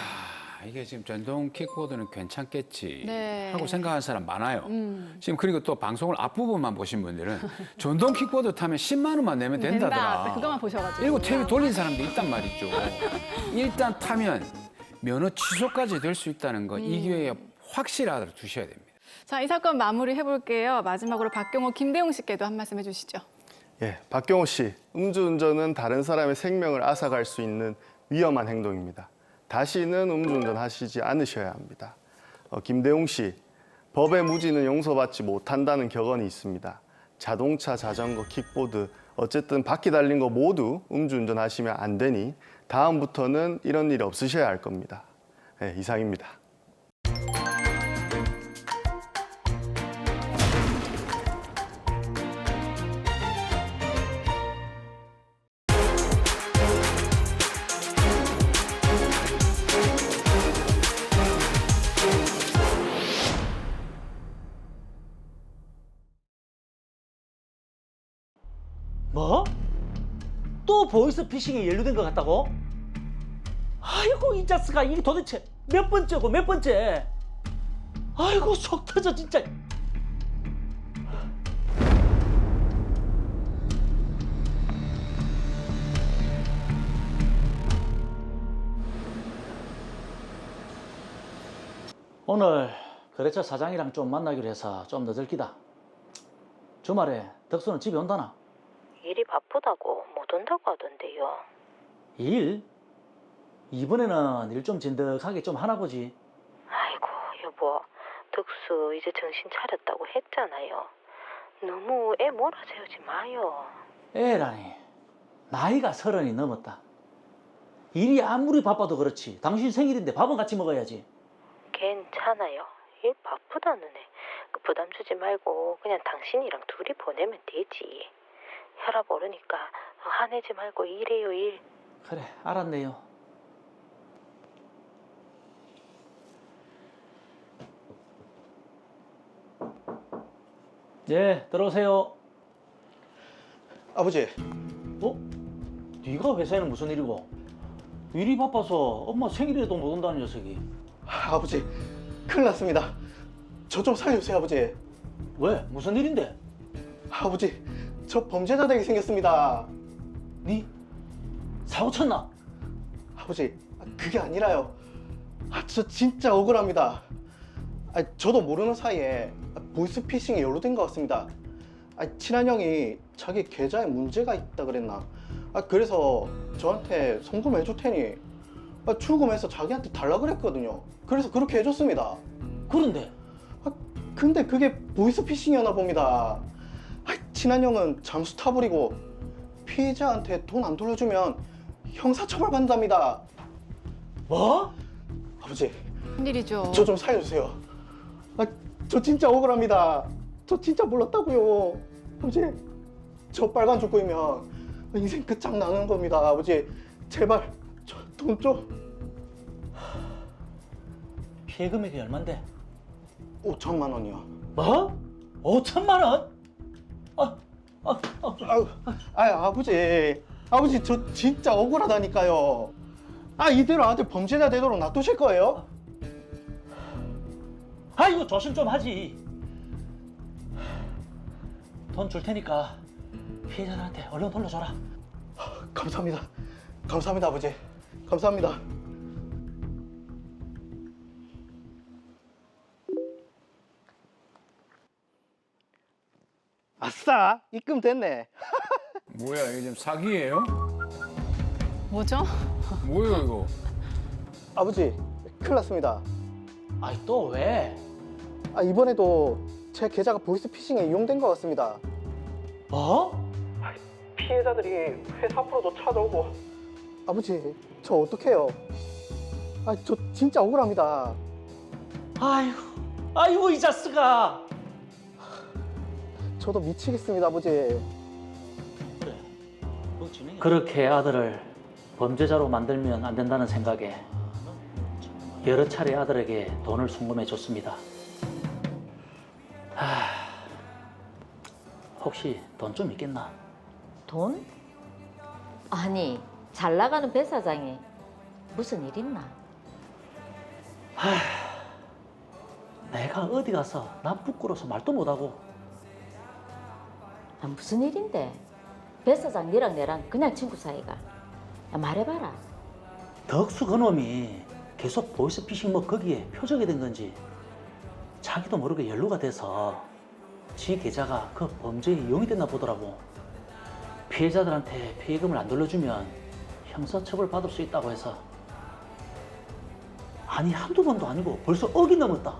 이게 지금 전동 킥보드는 괜찮겠지 네. 하고 생각하는 사람 많아요. 지금 그리고 또 방송을 앞부분만 보신 분들은 전동 킥보드 타면 10만 원만 내면 된다더라. 그것만 보셔가지고. 그리고 TV 돌린 사람도 있단 말이죠. 일단 타면 면허 취소까지 될 수 있다는 거 이 기회에 확실히 알아두셔야 됩니다. 자, 이 사건 마무리 해볼게요. 마지막으로 박경호, 김대웅 씨께도 한 말씀 해주시죠. 예, 박경호 씨, 음주운전은 다른 사람의 생명을 앗아갈 수 있는 위험한 행동입니다. 다시는 음주운전 하시지 않으셔야 합니다. 김대웅 씨, 법의 무지는 용서받지 못한다는 격언이 있습니다. 자동차, 자전거, 킥보드, 어쨌든 바퀴 달린 거 모두 음주운전 하시면 안 되니 다음부터는 이런 일이 없으셔야 할 겁니다. 네, 이상입니다. 뭐? 또 보이스피싱에 연루된 것 같다고? 아이고 이 자스가 이게 도대체 몇 번째고 몇 번째? 아이고 속 터져 진짜. 오늘 거래처 사장이랑 좀 만나기로 해서 좀 늦을 기다. 주말에 덕수는 집에 온다나? 일이 바쁘다고 못 온다고 하던데요. 일? 이번에는 일 좀 진득하게 좀 하나 보지. 아이고 여보, 덕수 이제 정신 차렸다고 했잖아요. 너무 애 몰아세우지 마요. 애라니, 나이가 30이 넘었다. 일이 아무리 바빠도 그렇지 당신 생일인데 밥은 같이 먹어야지. 괜찮아요. 일 바쁘다는 애. 그 부담 주지 말고 그냥 당신이랑 둘이 보내면 되지. 혈압 오르니까 화내지 말고 일해요 일. 그래 알았네요. 예, 들어오세요. 아버지, 어? 네가 회사에는 무슨 일이고? 일이 바빠서 엄마 생일에도 못 온다는 녀석이. 아버지, 큰일 났습니다. 저 좀 살려주세요, 아버지. 왜? 무슨 일인데? 아버지, 저 범죄자 되게 생겼습니다. 네? 사고 쳤나? 아버지, 그게 아니라요. 저 진짜 억울합니다. 저도 모르는 사이에 보이스피싱에 연루된 것 같습니다. 친한 형이 자기 계좌에 문제가 있다 그랬나? 그래서 저한테 송금해 줄 테니 출금해서 자기한테 달라 그랬거든요. 그래서 그렇게 해줬습니다. 그런데? 근데 그게 보이스피싱이었나 봅니다. 친한 형은 잠수 타버리고 피해자한테 돈 안 돌려주면 형사처벌 받는답니다. 뭐? 아버지, 큰일이죠. 저 좀 살려주세요. 저 진짜 억울합니다. 저 진짜 몰랐다고요. 아버지, 저 빨간 죽고이면 인생 끝장나는 겁니다. 아버지, 제발 저 돈 좀. 피해 금액이 얼만데? 5천만 원이요. 뭐? 5천만 원? 아버지 저 진짜 억울하다니까요. 이대로 아들 범죄자 되도록 놔두실 거예요? 이거 조심 좀 하지. 돈 줄 테니까 피해자들한테 얼른 돌려줘라. 감사합니다. 감사합니다, 아버지. 감사합니다. 아싸, 입금 됐네. 뭐야 이게 지금 사기예요? 뭐죠? 뭐예요 이거? 아버지, 큰일 났습니다. 또 왜? 이번에도 제 계좌가 보이스피싱에 이용된 것 같습니다. 뭐? 피해자들이 회사 앞으로도 찾아오고. 아버지, 저 어떡해요? 저 진짜 억울합니다. 아이고 이 자스가. 저도 미치겠습니다, 아버지. 그래, 그렇게 아들을 범죄자로 만들면 안 된다는 생각에 여러 차례 아들에게 돈을 송금해 줬습니다. 혹시 돈 좀 있겠나? 돈? 아니, 잘 나가는 배 사장이 무슨 일 있나? 내가 어디 가서 나 부끄러워서 말도 못하고. 무슨 일인데? 배 사장 니랑 내랑 그냥 친구 사이가. 말해봐라. 덕수 그놈이 계속 보이스피싱 거기에 표적이 된 건지 자기도 모르게 연루가 돼서 지 계좌가 그 범죄에 이용이 됐나 보더라고. 피해자들한테 피해금을 안 돌려주면 형사처벌 받을 수 있다고 해서. 한두 번도 아니고 벌써 억이 넘었다.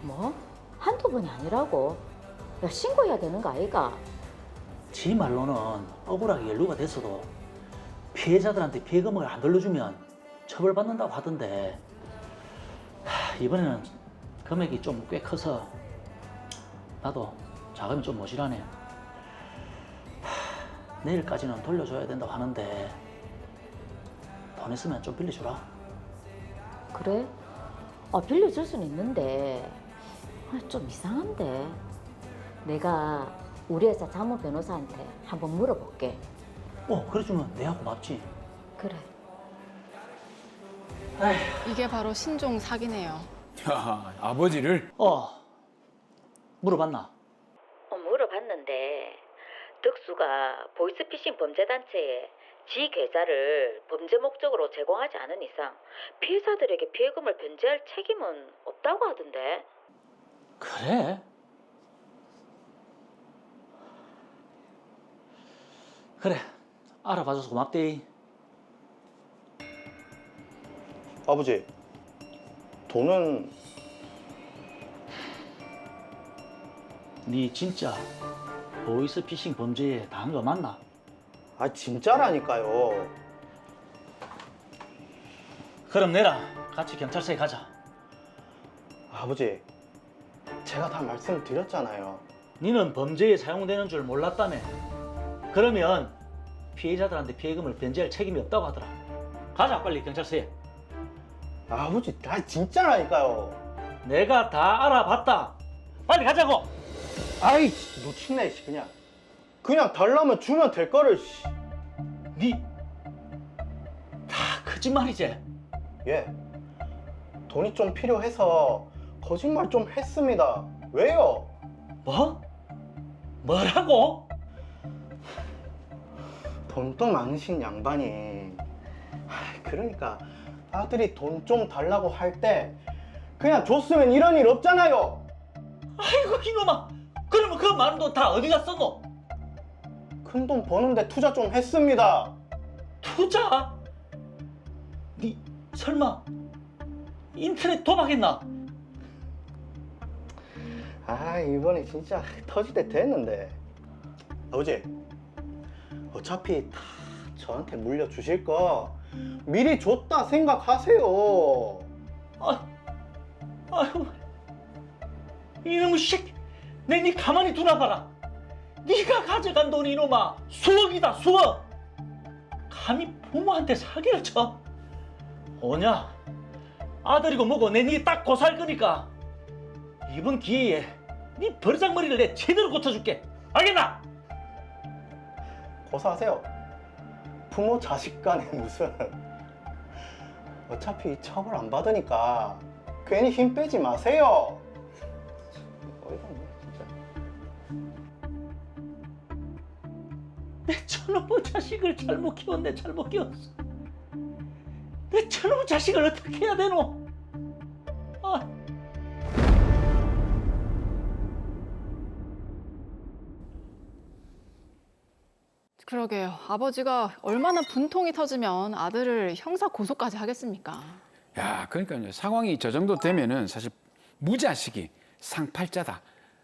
뭐? 한두 번이 아니라고? 신고해야 되는 거 아이가? 지 말로는 억울하게 연루가 됐어도 피해자들한테 피해금을 안 돌려주면 처벌받는다고 하던데 이번에는 금액이 좀 꽤 커서 나도 자금이 좀 모자라네. 내일까지는 돌려줘야 된다고 하는데 돈 있으면 좀 빌려주라. 그래? 빌려줄 수는 있는데 좀 이상한데. 내가 우리 회사 자문 변호사한테 한번 물어볼게. 그래주면 내가 고맙지. 그래. 이게 바로 신종 사기네요. 야, 아버지를 물어봤나? 물어봤는데 덕수가 보이스피싱 범죄단체에 지 계좌를 범죄 목적으로 제공하지 않은 이상 피해자들에게 피해금을 변제할 책임은 없다고 하던데. 그래? 그래, 알아봐줘서 고맙대. 아버지, 돈은 네 진짜 보이스피싱 범죄에 당한 거 맞나? 진짜라니까요. 그럼 내랑 같이 경찰서에 가자. 아버지, 제가 다 말씀드렸잖아요. 너는 범죄에 사용되는 줄 몰랐다며. 그러면 피해자들한테 피해금을 변제할 책임이 없다고 하더라. 가자, 빨리 경찰서에. 아버지, 진짜라니까요. 내가 다 알아봤다. 빨리 가자고. 아이, 놓치네, 그냥 달라면 주면 될 거를. 니 다 거짓말이지? 예, 돈이 좀 필요해서 거짓말 좀 했습니다. 왜요? 뭐? 뭐라고? 돈도 많으신 양반이, 그러니까 아들이 돈 좀 달라고 할 때 그냥 줬으면 이런 일 없잖아요. 아이고 이놈아, 그러면 그 많은 돈 다 어디 갔었노? 큰 돈 버는데 투자 좀 했습니다. 투자? 니 설마 인터넷 도박했나? 이번에 진짜 터질 때 됐는데. 아버지, 어차피 다 저한테 물려주실 거 미리 줬다 생각하세요. 아유, 이놈의 새끼, 내 니 가만히 두나봐라. 네가 가져간 돈이 이놈아 수억이다, 수억. 감히 부모한테 사기를 쳐? 오냐, 아들이고 뭐고 내 니 딱 고살 거니까 이번 기회에 네 버르장머리를 내 제대로 고쳐줄게. 알겠나? 고사하세요. 부모 자식 간에 무슨. 어차피 처벌 안 받으니까 괜히 힘 빼지 마세요. 어이가 없네, 진짜. 내 저놈의 자식을 잘못 키웠네, 잘못 키웠어. 내 저놈의 자식을 어떻게 해야 되노? 그러게요. 아버지가 얼마나 분통이 터지면 아들을 형사 고소까지 하겠습니까? 야, 그러니까요. 상황이 저 정도 되면은 사실 무자식이 상팔자다.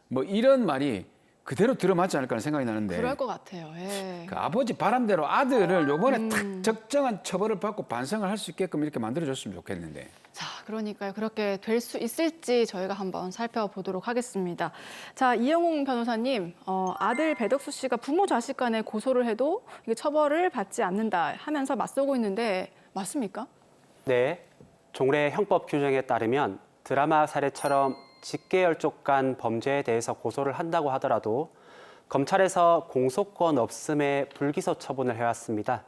뭐 이런 말이 그대로 들어맞지 않을까 하는 생각이 나는데. 그럴 것 같아요. 예. 그 아버지 바람대로 아들을 요번에 딱 적정한 처벌을 받고 반성을 할 수 있게끔 이렇게 만들어줬으면 좋겠는데. 자, 그러니까요. 그렇게 될 수 있을지 저희가 한번 살펴보도록 하겠습니다. 자, 이영웅 변호사님, 아들 배덕수 씨가 부모 자식 간에 고소를 해도 이게 처벌을 받지 않는다 하면서 맞서고 있는데 맞습니까? 네, 종래 형법 규정에 따르면 드라마 사례처럼 직계열족 간 범죄에 대해서 고소를 한다고 하더라도 검찰에서 공소권 없음에 불기소 처분을 해왔습니다.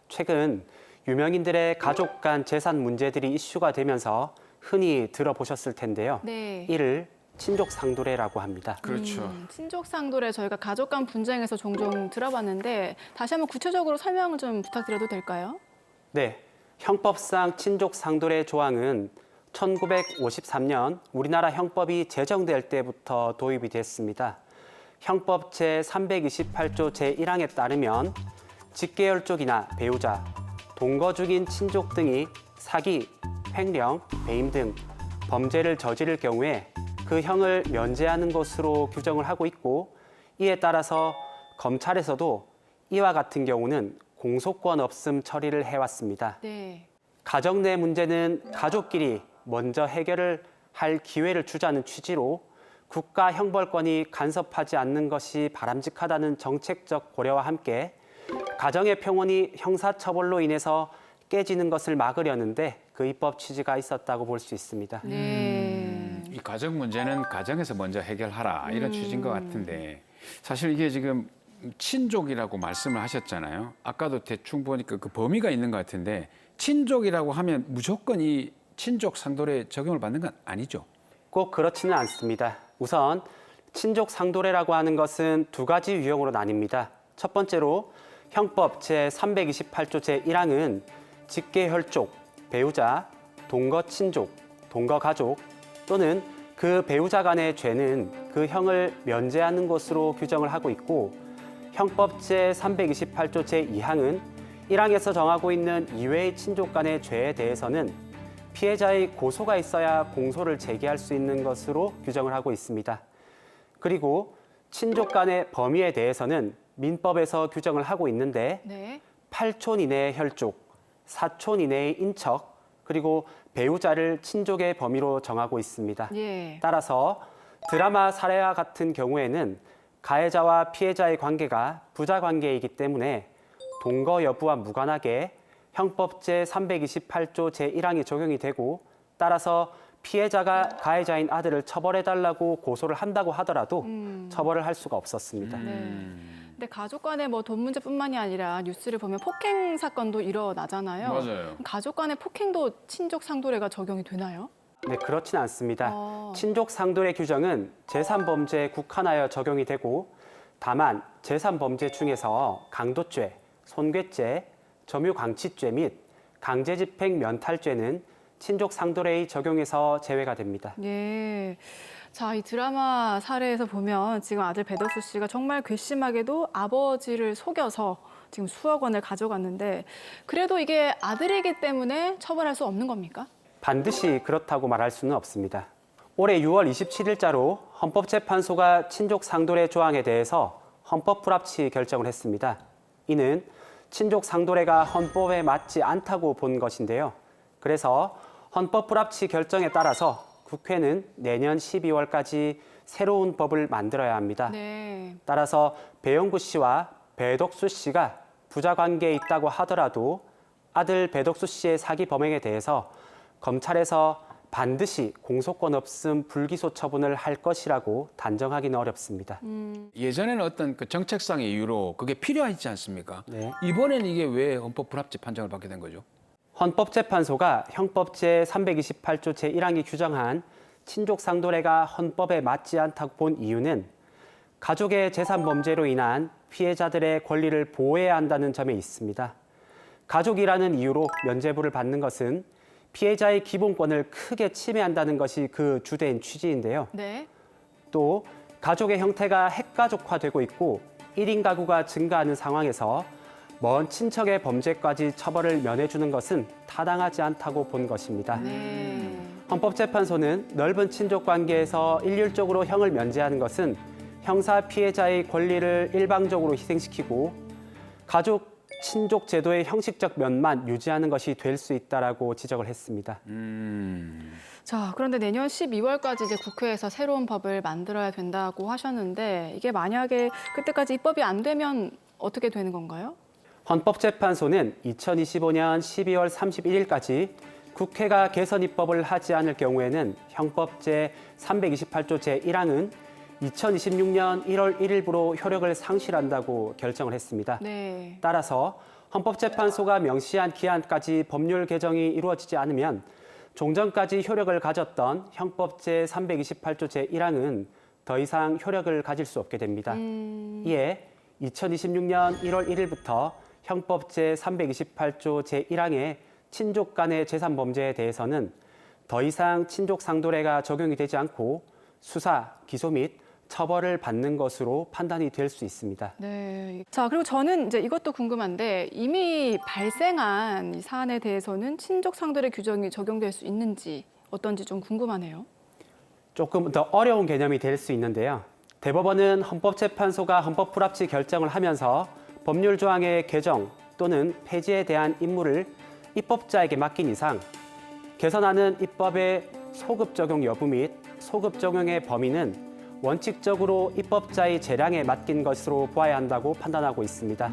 최근 유명인들의 가족 간 재산 문제들이 이슈가 되면서 흔히 들어보셨을 텐데요. 네. 이를 친족 상도례라고 합니다. 그렇죠. 친족 상도례 저희가 가족 간 분쟁에서 종종 들어봤는데 다시 한번 구체적으로 설명을 좀 부탁드려도 될까요? 네, 형법상 친족 상도례 조항은 1953년 우리나라 형법이 제정될 때부터 도입이 됐습니다. 형법 제328조 제1항에 따르면 직계열족이나 배우자, 동거 중인 친족 등이 사기, 횡령, 배임 등 범죄를 저지를 경우에 그 형을 면제하는 것으로 규정을 하고 있고, 이에 따라서 검찰에서도 이와 같은 경우는 공소권 없음 처리를 해왔습니다. 네. 가정 내 문제는 가족끼리 먼저 해결을 할 기회를 주자는 취지로 국가 형벌권이 간섭하지 않는 것이 바람직하다는 정책적 고려와 함께 가정의 평온이 형사처벌로 인해서 깨지는 것을 막으려는데 그 입법 취지가 있었다고 볼 수 있습니다. 이 가정 문제는 가정에서 먼저 해결하라 이런 취지인 것 같은데 사실 이게 지금 친족이라고 말씀을 하셨잖아요. 아까도 대충 보니까 그 범위가 있는 것 같은데 친족이라고 하면 무조건 이 친족 상도례 적용을 받는 건 아니죠? 꼭 그렇지는 않습니다. 우선 친족 상도례라고 하는 것은 두 가지 유형으로 나뉩니다. 첫 번째로 형법 제328조 제1항은 직계혈족, 배우자, 동거친족, 동거가족 또는 그 배우자 간의 죄는 그 형을 면제하는 것으로 규정을 하고 있고 형법 제328조 제2항은 1항에서 정하고 있는 이외의 친족 간의 죄에 대해서는 피해자의 고소가 있어야 공소를 제기할 수 있는 것으로 규정을 하고 있습니다. 그리고 친족 간의 범위에 대해서는 민법에서 규정을 하고 있는데 네. 8촌 이내의 혈족, 4촌 이내의 인척, 그리고 배우자를 친족의 범위로 정하고 있습니다. 예. 따라서 드라마 사례와 같은 경우에는 가해자와 피해자의 관계가 부자 관계이기 때문에 동거 여부와 무관하게 형법 제328조 제1항이 적용이 되고 따라서 피해자가 가해자인 아들을 처벌해달라고 고소를 한다고 하더라도 처벌을 할 수가 없었습니다. 근데 가족 간의 뭐 돈 문제뿐만이 아니라 뉴스를 보면 폭행 사건도 일어나잖아요. 맞아요. 가족 간의 폭행도 친족 상도례가 적용이 되나요? 네, 그렇진 않습니다. 친족 상도례 규정은 제3범죄에 국한하여 적용이 되고 다만 제3범죄 중에서 강도죄, 손괴죄, 점유강치죄 및 강제집행 면탈죄는 친족 상도례의 적용에서 제외가 됩니다. 예. 자, 이 드라마 사례에서 보면 지금 아들 배덕수 씨가 정말 괘씸하게도 아버지를 속여서 지금 수억 원을 가져갔는데 그래도 이게 아들이기 때문에 처벌할 수 없는 겁니까? 반드시 그렇다고 말할 수는 없습니다. 올해 6월 27일자로 헌법재판소가 친족 상도례 조항에 대해서 헌법 불합치 결정을 했습니다. 이는 친족 상도례가 헌법에 맞지 않다고 본 것인데요. 그래서 헌법 불합치 결정에 따라서 국회는 내년 12월까지 새로운 법을 만들어야 합니다. 네. 따라서 배영구 씨와 배덕수 씨가 부자 관계에 있다고 하더라도 아들 배덕수 씨의 사기 범행에 대해서 검찰에서 반드시 공소권 없음 불기소 처분을 할 것이라고 단정하기는 어렵습니다. 예전에는 어떤 그 정책상의 이유로 그게 필요하지 않습니까? 네. 이번에는 이게 왜 헌법 불합치 판정을 받게 된 거죠? 헌법재판소가 형법 제328조 제1항이 규정한 친족 상도례가 헌법에 맞지 않다고 본 이유는 가족의 재산 범죄로 인한 피해자들의 권리를 보호해야 한다는 점에 있습니다. 가족이라는 이유로 면죄부를 받는 것은 피해자의 기본권을 크게 침해한다는 것이 그 주된 취지인데요. 네. 또 가족의 형태가 핵가족화되고 있고 1인 가구가 증가하는 상황에서 먼 친척의 범죄까지 처벌을 면해주는 것은 타당하지 않다고 본 것입니다. 헌법재판소는 넓은 친족 관계에서 일률적으로 형을 면제하는 것은 형사 피해자의 권리를 일방적으로 희생시키고 가족 친족 제도의 형식적 면만 유지하는 것이 될 수 있다라고 지적을 했습니다. 자, 그런데 내년 12월까지 이제 국회에서 새로운 법을 만들어야 된다고 하셨는데 이게 만약에 그때까지 입법이 안 되면 어떻게 되는 건가요? 헌법재판소는 2025년 12월 31일까지 국회가 개선 입법을 하지 않을 경우에는 형법 제328조 제1항은 2026년 1월 1일부로 효력을 상실한다고 결정을 했습니다. 네. 따라서 헌법재판소가 명시한 기한까지 법률 개정이 이루어지지 않으면 종전까지 효력을 가졌던 형법 제328조 제1항은 더 이상 효력을 가질 수 없게 됩니다. 이에 2026년 1월 1일부터 형법 제328조 제1항의 친족 간의 재산 범죄에 대해서는 더 이상 친족 상도례가 적용이 되지 않고 수사, 기소 및 처벌을 받는 것으로 판단이 될 수 있습니다. 네. 자, 그리고 저는 이제 이것도 궁금한데 이미 발생한 이 사안에 대해서는 친족 상도례 규정이 적용될 수 있는지 어떤지 좀 궁금하네요. 조금 더 어려운 개념이 될 수 있는데요. 대법원은 헌법재판소가 헌법 불합치 결정을 하면서 법률 조항의 개정 또는 폐지에 대한 임무를 입법자에게 맡긴 이상 개선하는 입법의 소급 적용 여부 및 소급 적용의 범위는 원칙적으로 입법자의 재량에 맡긴 것으로 보아야 한다고 판단하고 있습니다.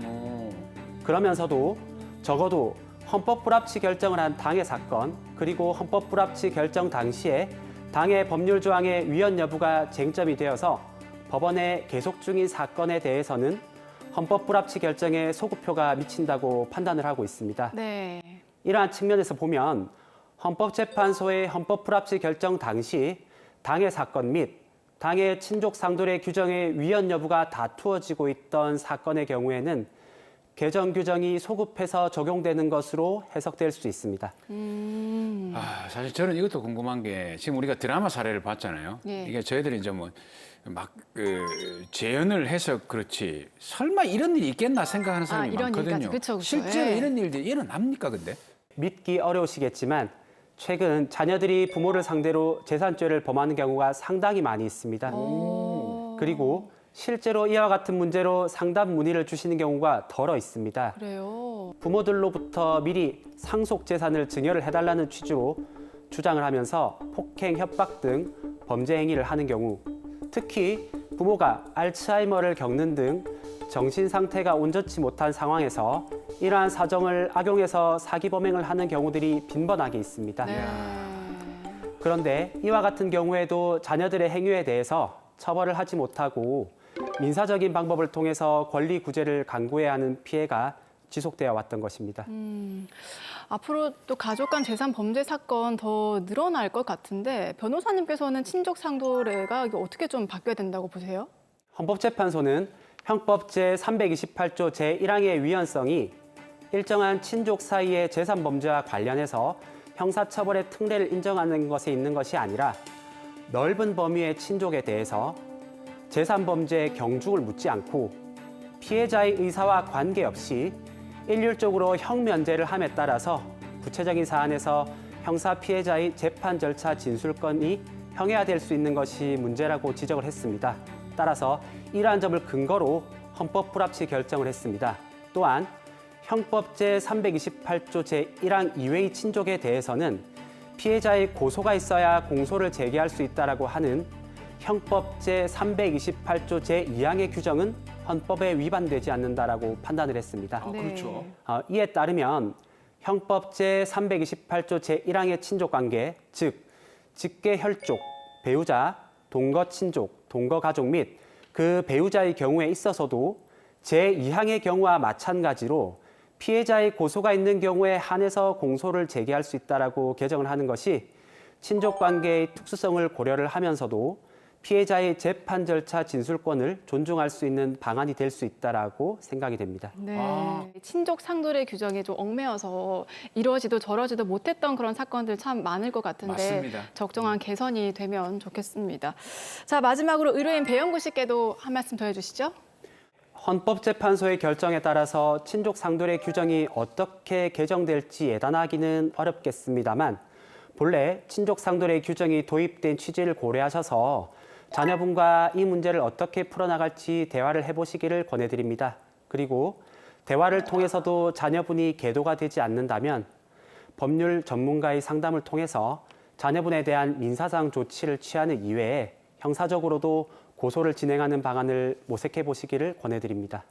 그러면서도 적어도 헌법 불합치 결정을 한 당의 사건 그리고 헌법 불합치 결정 당시에 당의 법률 조항의 위헌 여부가 쟁점이 되어서 법원에 계속 중인 사건에 대해서는 헌법 불합치 결정에 소급효가 미친다고 판단을 하고 있습니다. 네. 이러한 측면에서 보면 헌법재판소의 헌법 불합치 결정 당시 당해 사건 및 당해 친족 상돌의 규정의 위헌 여부가 다투어지고 있던 사건의 경우에는 개정 규정이 소급해서 적용되는 것으로 해석될 수 있습니다. 사실 저는 이것도 궁금한 게 지금 우리가 드라마 사례를 봤잖아요. 예. 이게 저희들이 이제 뭐 막 재현을 해서 그렇지 설마 이런 일이 있겠나 생각하는 사람이 이런 많거든요. 일까지. 그쵸. 실제로 예. 이런 일들이 일어납니까 근데? 믿기 어려우시겠지만 최근 자녀들이 부모를 상대로 재산죄를 범하는 경우가 상당히 많이 있습니다. 그리고 실제로 이와 같은 문제로 상담 문의를 주시는 경우가 덜어 있습니다. 그래요. 부모들로부터 미리 상속 재산을 증여를 해달라는 취지로 주장을 하면서 폭행, 협박 등 범죄 행위를 하는 경우, 특히 부모가 알츠하이머를 겪는 등 정신 상태가 온전치 못한 상황에서 이러한 사정을 악용해서 사기 범행을 하는 경우들이 빈번하게 있습니다. 그런데 이와 같은 경우에도 자녀들의 행위에 대해서 처벌을 하지 못하고 민사적인 방법을 통해서 권리 구제를 강구해야 하는 피해가 지속되어 왔던 것입니다. 앞으로 또 가족 간 재산 범죄 사건 더 늘어날 것 같은데 변호사님께서는 친족 상도례가 이게 어떻게 좀 바뀌어야 된다고 보세요? 헌법재판소는 형법 제328조 제1항의 위헌성이 일정한 친족 사이의 재산 범죄와 관련해서 형사처벌의 특례를 인정하는 것에 있는 것이 아니라 넓은 범위의 친족에 대해서 재산 범죄의 경중을 묻지 않고 피해자의 의사와 관계없이 일률적으로 형면제를 함에 따라서 구체적인 사안에서 형사 피해자의 재판 절차 진술권이 형해화될 수 있는 것이 문제라고 지적을 했습니다. 따라서 이러한 점을 근거로 헌법 불합치 결정을 했습니다. 또한 형법 제328조 제1항 이외의 친족에 대해서는 피해자의 고소가 있어야 공소를 제기할 수 있다라고 하는 형법 제328조 제2항의 규정은 헌법에 위반되지 않는다라고 판단을 했습니다. 그렇죠. 이에 따르면 형법 제328조 제1항의 친족관계, 즉 직계 혈족, 배우자, 동거 친족, 동거 가족 및 그 배우자의 경우에 있어서도 제2항의 경우와 마찬가지로 피해자의 고소가 있는 경우에 한해서 공소를 제기할 수 있다라고 개정을 하는 것이 친족관계의 특수성을 고려를 하면서도 피해자의 재판 절차 진술권을 존중할 수 있는 방안이 될 수 있다라고 생각이 됩니다. 네. 친족 상도례 규정이 좀 얽매여서 이러지도 저러지도 못했던 그런 사건들 참 많을 것 같은데 맞습니다. 적정한 개선이 되면 좋겠습니다. 자, 마지막으로 의뢰인 배영구 씨께도 한 말씀 더 해주시죠. 헌법재판소의 결정에 따라서 친족 상도례 규정이 어떻게 개정될지 예단하기는 어렵겠습니다만 본래 친족 상도례 규정이 도입된 취지를 고려하셔서 자녀분과 이 문제를 어떻게 풀어나갈지 대화를 해보시기를 권해드립니다. 그리고 대화를 통해서도 자녀분이 계도가 되지 않는다면 법률 전문가의 상담을 통해서 자녀분에 대한 민사상 조치를 취하는 이외에 형사적으로도 고소를 진행하는 방안을 모색해 보시기를 권해드립니다.